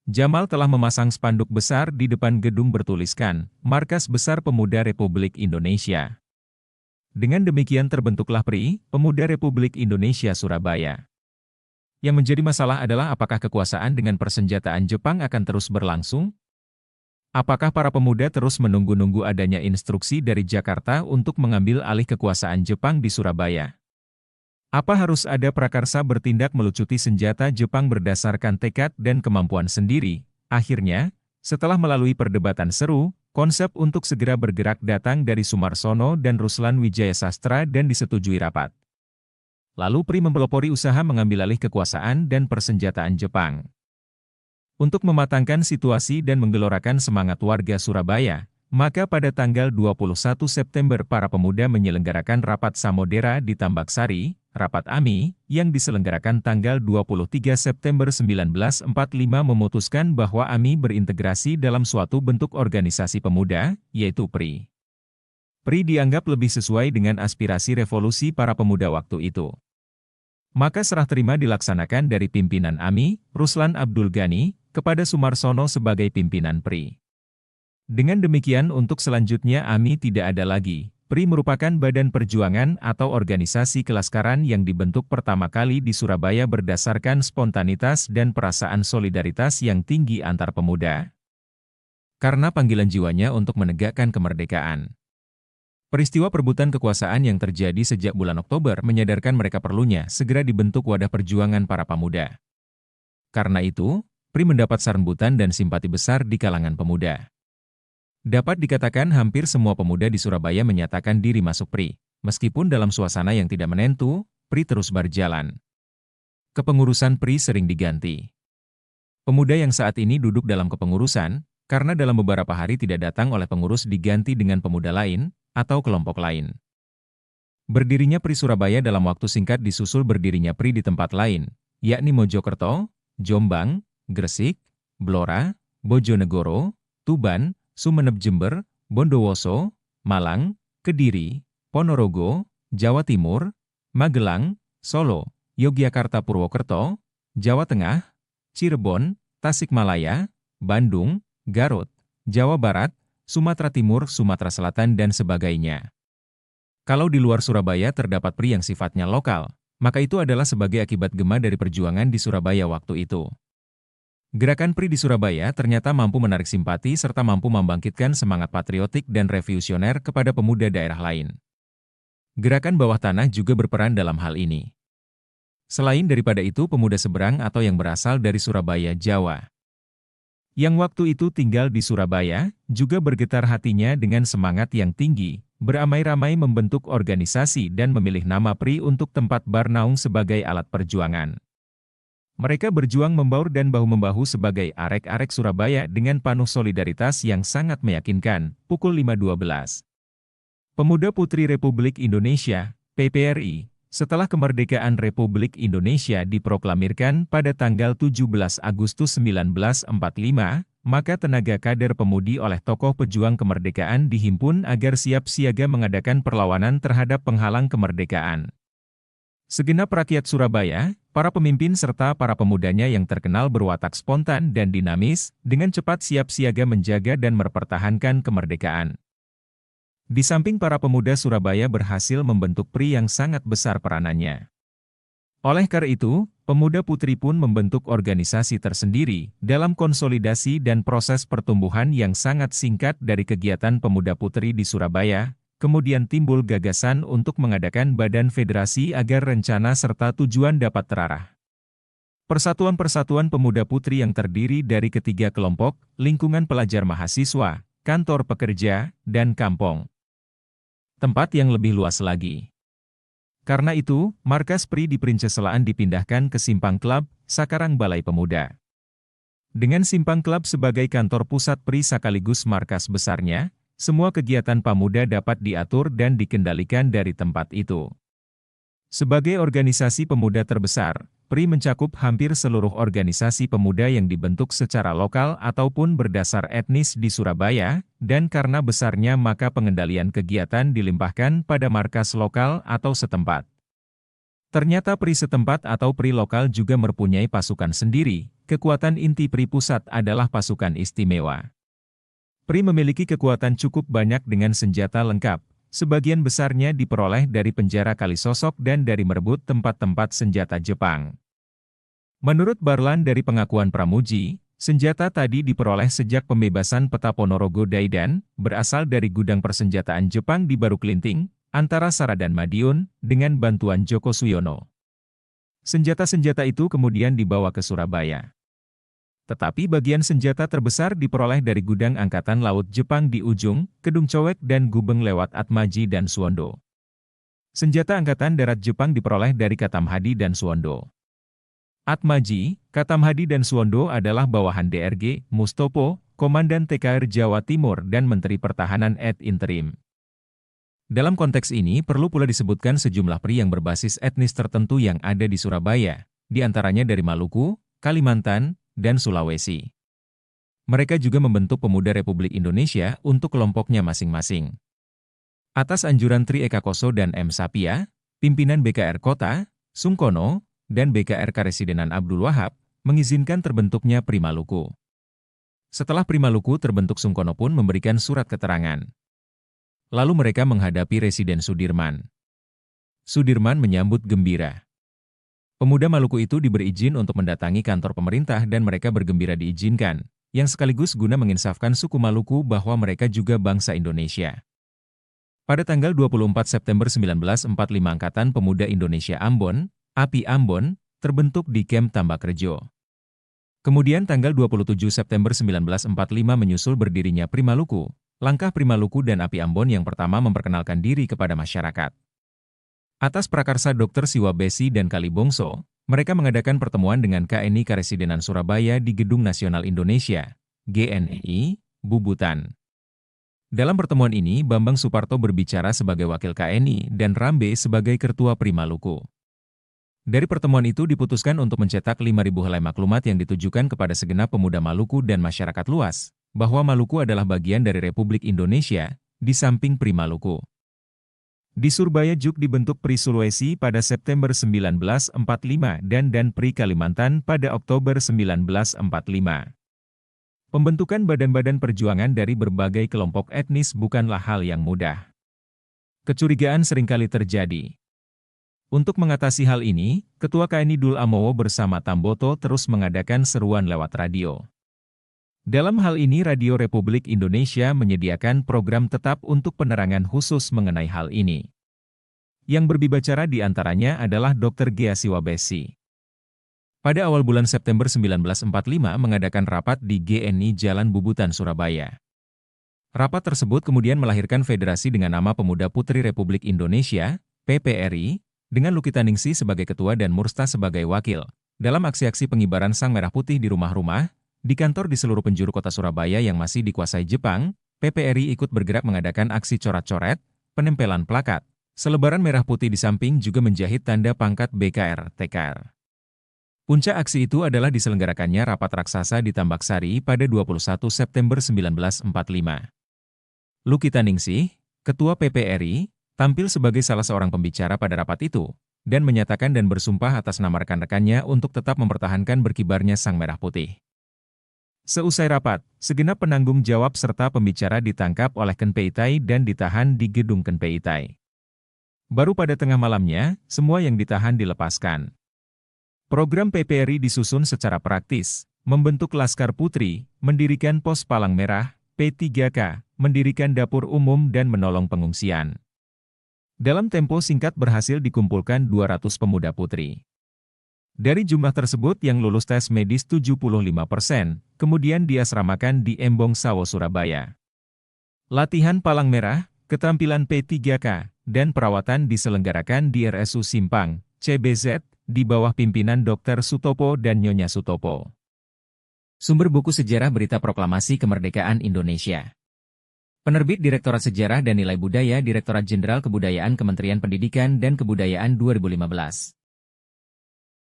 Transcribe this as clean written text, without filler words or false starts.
Jamal telah memasang spanduk besar di depan gedung bertuliskan, Markas Besar Pemuda Republik Indonesia. Dengan demikian terbentuklah PRI, Pemuda Republik Indonesia Surabaya. Yang menjadi masalah adalah apakah kekuasaan dengan persenjataan Jepang akan terus berlangsung? Apakah para pemuda terus menunggu-nunggu adanya instruksi dari Jakarta untuk mengambil alih kekuasaan Jepang di Surabaya? Apa harus ada prakarsa bertindak melucuti senjata Jepang berdasarkan tekad dan kemampuan sendiri? Akhirnya, setelah melalui perdebatan seru, konsep untuk segera bergerak datang dari Sumarsono dan Ruslan Wijaya Sastra dan disetujui rapat. Lalu PRI mempelopori usaha mengambil alih kekuasaan dan persenjataan Jepang. Untuk mematangkan situasi dan menggelorakan semangat warga Surabaya, maka pada tanggal 21 September para pemuda menyelenggarakan Rapat Samodera di Tambak Sari, Rapat AMI, yang diselenggarakan tanggal 23 September 1945 memutuskan bahwa AMI berintegrasi dalam suatu bentuk organisasi pemuda, yaitu PRI. PRI dianggap lebih sesuai dengan aspirasi revolusi para pemuda waktu itu. Maka serah terima dilaksanakan dari pimpinan AMI, Ruslan Abdul Ghani, kepada Sumarsono sebagai pimpinan PRI. Dengan demikian untuk selanjutnya AMI tidak ada lagi. PRI merupakan badan perjuangan atau organisasi kelaskaran yang dibentuk pertama kali di Surabaya berdasarkan spontanitas dan perasaan solidaritas yang tinggi antar pemuda. Karena panggilan jiwanya untuk menegakkan kemerdekaan. Peristiwa perebutan kekuasaan yang terjadi sejak bulan Oktober menyadarkan mereka perlunya segera dibentuk wadah perjuangan para pemuda. Karena itu, PRI mendapat sambutan dan simpati besar di kalangan pemuda. Dapat dikatakan hampir semua pemuda di Surabaya menyatakan diri masuk PRI. Meskipun dalam suasana yang tidak menentu, PRI terus berjalan. Kepengurusan PRI sering diganti. Pemuda yang saat ini duduk dalam kepengurusan, karena dalam beberapa hari tidak datang oleh pengurus diganti dengan pemuda lain, atau kelompok lain. Berdirinya PRI Surabaya dalam waktu singkat disusul berdirinya PRI di tempat lain, yakni Mojokerto, Jombang, Gresik, Blora, Bojonegoro, Tuban, Sumeneb Jember, Bondowoso, Malang, Kediri, Ponorogo, Jawa Timur, Magelang, Solo, Yogyakarta Purwokerto, Jawa Tengah, Cirebon, Tasikmalaya, Bandung, Garut, Jawa Barat, Sumatera Timur, Sumatera Selatan dan sebagainya. Kalau di luar Surabaya terdapat PRI yang sifatnya lokal, maka itu adalah sebagai akibat gema dari perjuangan di Surabaya waktu itu. Gerakan PRI di Surabaya ternyata mampu menarik simpati serta mampu membangkitkan semangat patriotik dan revolusioner kepada pemuda daerah lain. Gerakan bawah tanah juga berperan dalam hal ini. Selain daripada itu pemuda seberang atau yang berasal dari Surabaya, Jawa, yang waktu itu tinggal di Surabaya, juga bergetar hatinya dengan semangat yang tinggi, beramai-ramai membentuk organisasi dan memilih nama PRI untuk tempat bernaung sebagai alat perjuangan. Mereka berjuang membaur dan bahu-membahu sebagai arek-arek Surabaya dengan penuh solidaritas yang sangat meyakinkan. Pukul 5.12. Pemuda Putri Republik Indonesia, PPRI, setelah kemerdekaan Republik Indonesia diproklamirkan pada tanggal 17 Agustus 1945, maka tenaga kader pemudi oleh tokoh pejuang kemerdekaan dihimpun agar siap siaga mengadakan perlawanan terhadap penghalang kemerdekaan. Segenap rakyat Surabaya, para pemimpin serta para pemudanya yang terkenal berwatak spontan dan dinamis, dengan cepat siap siaga menjaga dan mempertahankan kemerdekaan. Di samping para pemuda Surabaya berhasil membentuk PRI yang sangat besar peranannya. Oleh karena itu, Pemuda Putri pun membentuk organisasi tersendiri dalam konsolidasi dan proses pertumbuhan yang sangat singkat dari kegiatan Pemuda Putri di Surabaya. Kemudian timbul gagasan untuk mengadakan badan federasi agar rencana serta tujuan dapat terarah. Persatuan-persatuan Pemuda Putri yang terdiri dari ketiga kelompok, lingkungan pelajar mahasiswa, kantor pekerja, dan kampung. Tempat yang lebih luas lagi. Karena itu, markas PRI di Princeselaan dipindahkan ke Simpang Club, Sakarang Balai Pemuda. Dengan Simpang Club sebagai kantor pusat PRI sekaligus markas besarnya, semua kegiatan pemuda dapat diatur dan dikendalikan dari tempat itu. Sebagai organisasi pemuda terbesar, PRI mencakup hampir seluruh organisasi pemuda yang dibentuk secara lokal ataupun berdasar etnis di Surabaya, dan karena besarnya maka pengendalian kegiatan dilimpahkan pada markas lokal atau setempat. Ternyata PRI setempat atau PRI lokal juga mempunyai pasukan sendiri, kekuatan inti PRI Pusat adalah pasukan istimewa. PRI memiliki kekuatan cukup banyak dengan senjata lengkap, sebagian besarnya diperoleh dari penjara Kalisosok dan dari merebut tempat-tempat senjata Jepang. Menurut Barlan dari pengakuan Pramuji, senjata tadi diperoleh sejak pembebasan Peta Ponorogo Daidan, berasal dari gudang persenjataan Jepang di Baru Klinting, antara Sara dan Madiun, dengan bantuan Joko Suyono. Senjata-senjata itu kemudian dibawa ke Surabaya. Tetapi bagian senjata terbesar diperoleh dari gudang Angkatan Laut Jepang di Ujung, Kedung Cowek dan Gubeng lewat Atmaji dan Suwondo. Senjata Angkatan Darat Jepang diperoleh dari Katamhadi dan Suwondo. Atmaji, Katamhadi dan Suwondo adalah bawahan DRG, Mustopo, Komandan TKR Jawa Timur dan Menteri Pertahanan ad interim. Dalam konteks ini perlu pula disebutkan sejumlah PRI yang berbasis etnis tertentu yang ada di Surabaya, di antaranya dari Maluku, Kalimantan, dan Sulawesi. Mereka juga membentuk Pemuda Republik Indonesia untuk kelompoknya masing-masing. Atas anjuran Tri Eka Koso dan M. Sapia, pimpinan BKR Kota, Sungkono, dan BKR Karesidenan Abdul Wahab, mengizinkan terbentuknya PRI Maluku. Setelah PRI Maluku terbentuk, Sungkono pun memberikan surat keterangan. Lalu mereka menghadapi Residen Sudirman. Sudirman menyambut gembira. Pemuda Maluku itu diberi izin untuk mendatangi kantor pemerintah dan mereka bergembira diizinkan, yang sekaligus guna menginsafkan suku Maluku bahwa mereka juga bangsa Indonesia. Pada tanggal 24 September 1945 Angkatan Pemuda Indonesia Ambon, API Ambon, terbentuk di Kem Tambakrejo. Kemudian tanggal 27 September 1945 menyusul berdirinya PRI Maluku. Langkah PRI Maluku dan API Ambon yang pertama memperkenalkan diri kepada masyarakat. Atas prakarsa Dr. Siwa Besi dan Kalibongso, mereka mengadakan pertemuan dengan KNI Karesidenan Surabaya di Gedung Nasional Indonesia, GNI, Bubutan. Dalam pertemuan ini, Bambang Suparto berbicara sebagai wakil KNI dan Rambe sebagai Ketua PRI Maluku. Dari pertemuan itu diputuskan untuk mencetak 5.000 helai maklumat yang ditujukan kepada segenap pemuda Maluku dan masyarakat luas, bahwa Maluku adalah bagian dari Republik Indonesia, di samping PRI Maluku. Di Surabaya juga dibentuk PRI Sulawesi pada September 1945 dan PRI Kalimantan pada Oktober 1945. Pembentukan badan-badan perjuangan dari berbagai kelompok etnis bukanlah hal yang mudah. Kecurigaan seringkali terjadi. Untuk mengatasi hal ini, Ketua KNI Dul Amowo bersama Tamboto terus mengadakan seruan lewat radio. Dalam hal ini Radio Republik Indonesia menyediakan program tetap untuk penerangan khusus mengenai hal ini. Yang berbicara di antaranya adalah Dr. Gea Siwa Besi. Pada awal bulan September 1945 mengadakan rapat di GNI Jalan Bubutan, Surabaya. Rapat tersebut kemudian melahirkan federasi dengan nama Pemuda Putri Republik Indonesia, PPRI, dengan Lukitaningsih sebagai ketua dan Mursta sebagai wakil, dalam aksi-aksi pengibaran Sang Merah Putih di rumah-rumah, di kantor di seluruh penjuru kota Surabaya yang masih dikuasai Jepang. PPRI ikut bergerak mengadakan aksi coret-coret, penempelan plakat, selebaran merah putih di samping juga menjahit tanda pangkat BKR, TKR. Puncak aksi itu adalah diselenggarakannya rapat raksasa di Tambaksari pada 21 September 1945. Lukitaningsih, Ketua PPRI, tampil sebagai salah seorang pembicara pada rapat itu, dan menyatakan dan bersumpah atas nama rekan-rekannya untuk tetap mempertahankan berkibarnya Sang Merah Putih. Seusai rapat, segenap penanggung jawab serta pembicara ditangkap oleh Kenpeitai dan ditahan di gedung Kenpeitai. Baru pada tengah malamnya, semua yang ditahan dilepaskan. Program PPRI disusun secara praktis, membentuk Laskar Putri, mendirikan pos Palang Merah, P3K, mendirikan dapur umum dan menolong pengungsian. Dalam tempo singkat berhasil dikumpulkan 200 pemuda putri. Dari jumlah tersebut yang lulus tes medis 75%, kemudian diasramakan di Embong Sawo, Surabaya. Latihan Palang Merah, keterampilan P3K, dan perawatan diselenggarakan di RSU Simpang, CBZ, di bawah pimpinan Dr. Sutopo dan Nyonya Sutopo. Sumber buku Sejarah Berita Proklamasi Kemerdekaan Indonesia. Penerbit Direktorat Sejarah dan Nilai Budaya Direktorat Jenderal Kebudayaan Kementerian Pendidikan dan Kebudayaan 2015.